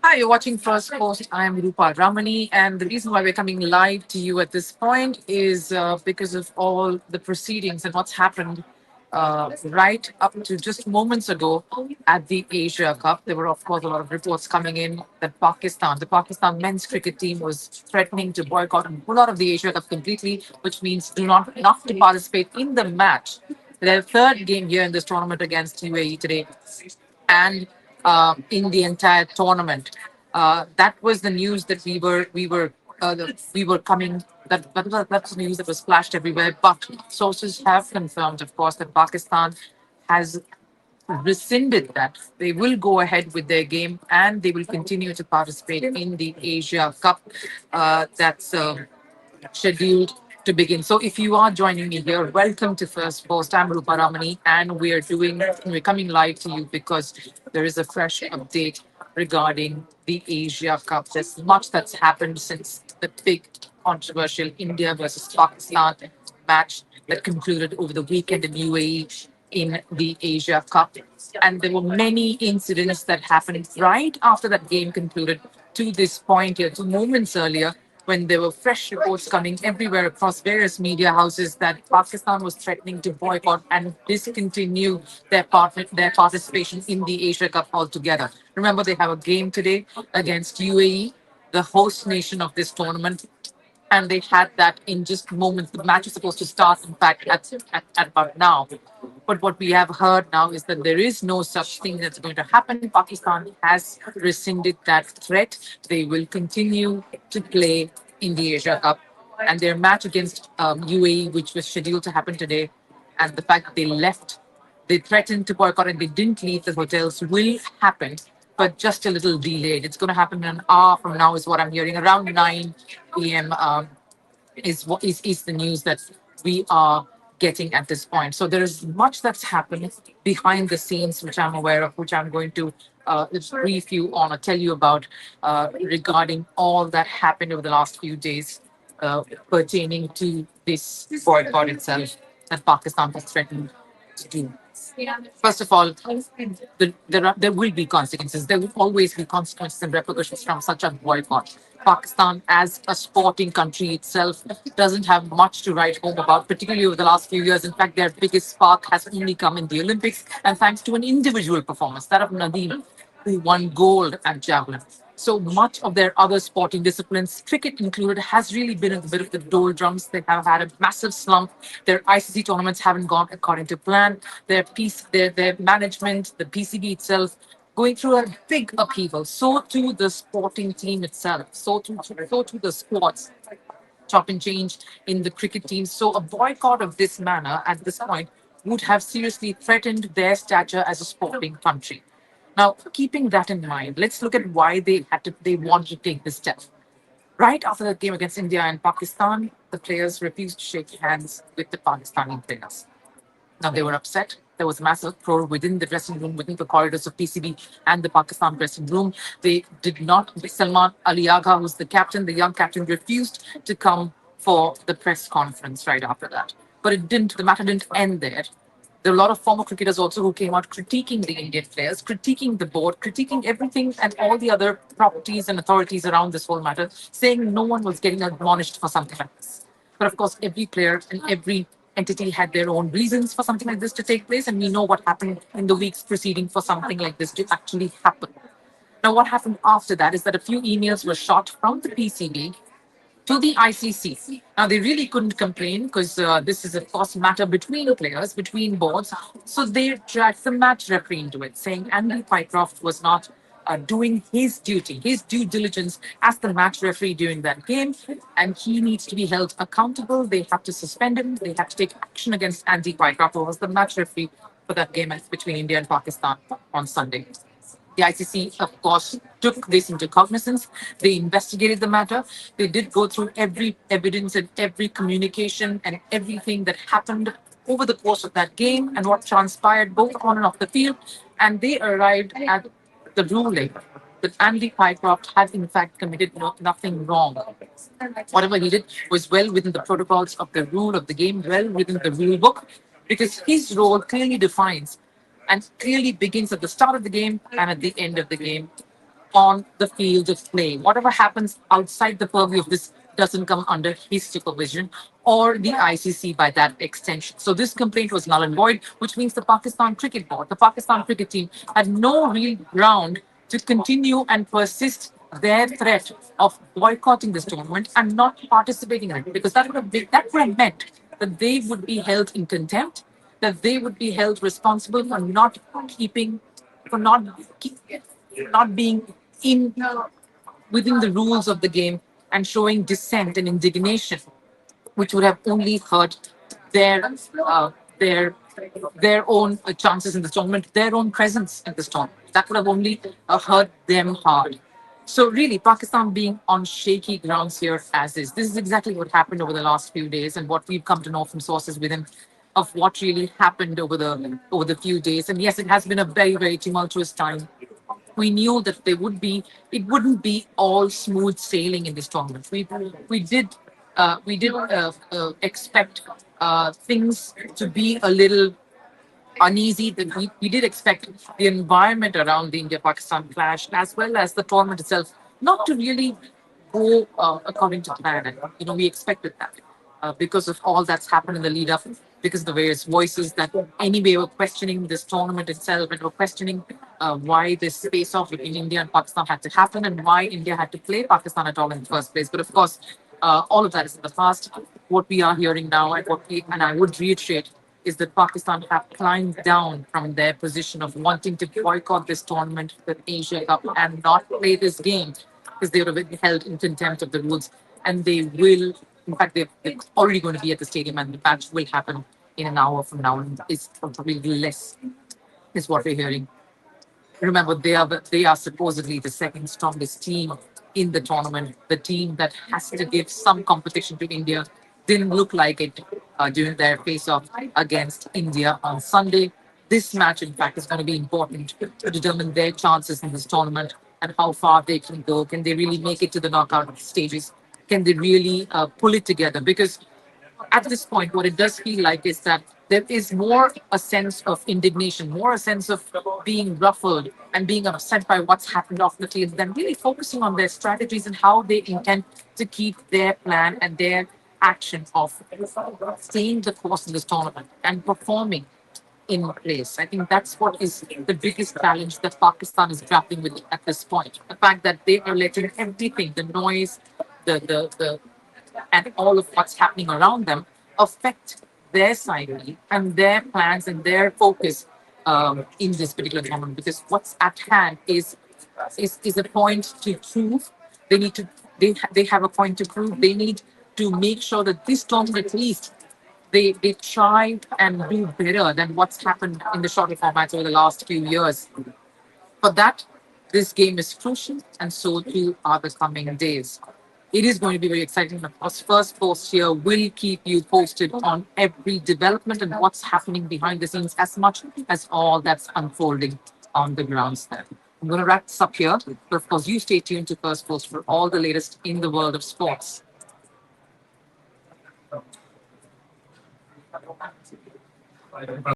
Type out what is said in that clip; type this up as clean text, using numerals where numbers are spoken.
Hi, you're watching First Post. I'm Rupa Ramani, and the reason why we're coming live to you at this point is because of all the proceedings and what's happened right up to just moments ago at the Asia Cup. There were, of course, a lot of reports coming in that the Pakistan men's cricket team, was threatening to boycott and pull out of the Asia Cup completely, which means do not to participate in the match. Their third game here in this tournament against UAE today, and in the entire tournament. That was the news that we were coming. That's the news that was flashed everywhere. But sources have confirmed, of course, that Pakistan has rescinded that. They will go ahead with their game and they will continue to participate in the Asia Cup. That's scheduled to begin. So if you are joining me here, welcome to First Post. I'm Rupa Ramani, and we're coming live to you because there is a fresh update regarding the Asia Cup. There's much that's happened since the big controversial India versus Pakistan match that concluded over the weekend in UAE in the Asia Cup. And there were many incidents that happened right after that game concluded to this point here, 2 moments earlier, when there were fresh reports coming everywhere across various media houses that Pakistan was threatening to boycott and discontinue their participation in the Asia Cup altogether. Remember, they have a game today against UAE, the host nation of this tournament, and they had that in just moments. The match is supposed to start, in fact, at about now. But what we have heard now is that there is no such thing that's going to happen. Pakistan has rescinded that threat. They will continue to play in the Asia Cup. And their match against UAE, which was scheduled to happen today, and the fact that they threatened to boycott and they didn't leave the hotels, will happen, but just a little delayed. It's going to happen in an hour from now, is what I'm hearing. Around 9 p.m. Is the news that we are getting at this point. So there is much that's happened behind the scenes, which I'm aware of, which I'm going to just brief you on or tell you about regarding all that happened over the last few days pertaining to this boycott itself that Pakistan has threatened to do. First of all, there will be consequences. There will always be consequences and repercussions from such a boycott. Pakistan, as a sporting country itself, doesn't have much to write home about, particularly over the last few years. In fact, their biggest spark has only come in the Olympics, and thanks to an individual performance, that of Nadeem, who won gold at javelin. So much of their other sporting disciplines, cricket included, has really been a bit of the doldrums. They have had a massive slump. Their ICC tournaments haven't gone according to plan. Their management, the PCB itself, going through a big upheaval. So too the sporting team itself. So too the squads chop and change in the cricket team. So a boycott of this manner at this point would have seriously threatened their stature as a sporting country. Now, keeping that in mind, let's look at why they wanted to take this step. Right after the game against India and Pakistan, the players refused to shake hands with the Pakistani players. Now they were upset. There was massive uproar within the dressing room, within the corridors of PCB and the Pakistan dressing room. They did not. Salman Ali Agha, who's the captain, the young captain, refused to come for the press conference right after that. But it didn't. The matter didn't end there. There are a lot of former cricketers also who came out critiquing the Indian players, critiquing the board, critiquing everything and all the other properties and authorities around this whole matter, saying no one was getting admonished for something like this. But of course, every player and every entity had their own reasons for something like this to take place, and we know what happened in the weeks preceding for something like this to actually happen. Now, what happened after that is that a few emails were shot from the PCB to the ICC. Now, they really couldn't complain because this is, of course, matter between players, between boards. So they dragged the match referee into it, saying Andy Pycroft was not doing his duty, his due diligence as the match referee during that game, and he needs to be held accountable. They have to suspend him. They have to take action against Andy Pycroft, who was the match referee for that game between India and Pakistan on Sunday. The ICC, of course, took this into cognizance. They investigated the matter. They did go through every evidence and every communication and everything that happened over the course of that game and what transpired both on and off the field. And they arrived at the ruling that Andy Pycroft had, in fact, committed nothing wrong. Whatever he did was well within the protocols of the rule of the game, well within the rule book, because his role clearly defines and clearly begins at the start of the game and at the end of the game. on the field of play. Whatever happens outside the purview of this doesn't come under his supervision or the ICC by that extension. So this complaint was null and void, which means the Pakistan Cricket Board, the Pakistan cricket team, had no real ground to continue and persist their threat of boycotting this tournament and not participating in it, because that would have meant that they would be held in contempt, that they would be held responsible for keeping, for not keep, not being in within the rules of the game and showing dissent and indignation, which would have only hurt their uh, their their own chances in this tournament, their own presence in this tournament. That would have only hurt them hard. So really, Pakistan being on shaky grounds here as is. This is exactly what happened over the last few days, and what we've come to know from sources within of what really happened over the few days. And yes, it has been a very tumultuous time. We knew that it wouldn't be all smooth sailing in this tournament. We did expect things to be a little uneasy. That we did expect the environment around the India-Pakistan clash, as well as the tournament itself, not to really go according to plan. And we expected that because of all that's happened in the lead up, because of the various voices that anyway were questioning this tournament itself and were questioning why this face off between India and Pakistan had to happen and why India had to play Pakistan at all in the first place. But of course, all of that is in the past. What we are hearing now, and I would reiterate, is that Pakistan have climbed down from their position of wanting to boycott this tournament, the Asia Cup, and not play this game because they would have been held in contempt of the rules. And they will, in fact, they're already going to be at the stadium, and the match will happen in an hour from now. And it's probably less, is what we're hearing. Remember, they are supposedly the second strongest team in the tournament. The team that has to give some competition to India didn't look like it during their face-off against India on Sunday. This match, in fact, is going to be important to determine their chances in this tournament and how far they can go. Can they really make it to the knockout stages? Can they really pull it together? Because at this point, what it does feel like is that there is more a sense of indignation, more a sense of being ruffled and being upset by what's happened off the field than really focusing on their strategies and how they intend to keep their plan and their action of staying the course in this tournament and performing in place. I think that's what is the biggest challenge that Pakistan is grappling with at this point. The fact that they are letting everything, the noise, the and all of what's happening around them affect their psyche and their plans and their focus in this particular tournament. Because what's at hand is a point to prove. They need to they have a point to prove. They need to make sure that this tournament at least they try and do better than what's happened in the shorter formats over the last few years. For that, this game is crucial, and so too are the coming days. It is going to be very exciting. Of course, First Post here will keep you posted on every development and what's happening behind the scenes as much as all that's unfolding on the grounds there. I'm going to wrap this up here, but of course, you stay tuned to First Post for all the latest in the world of sports.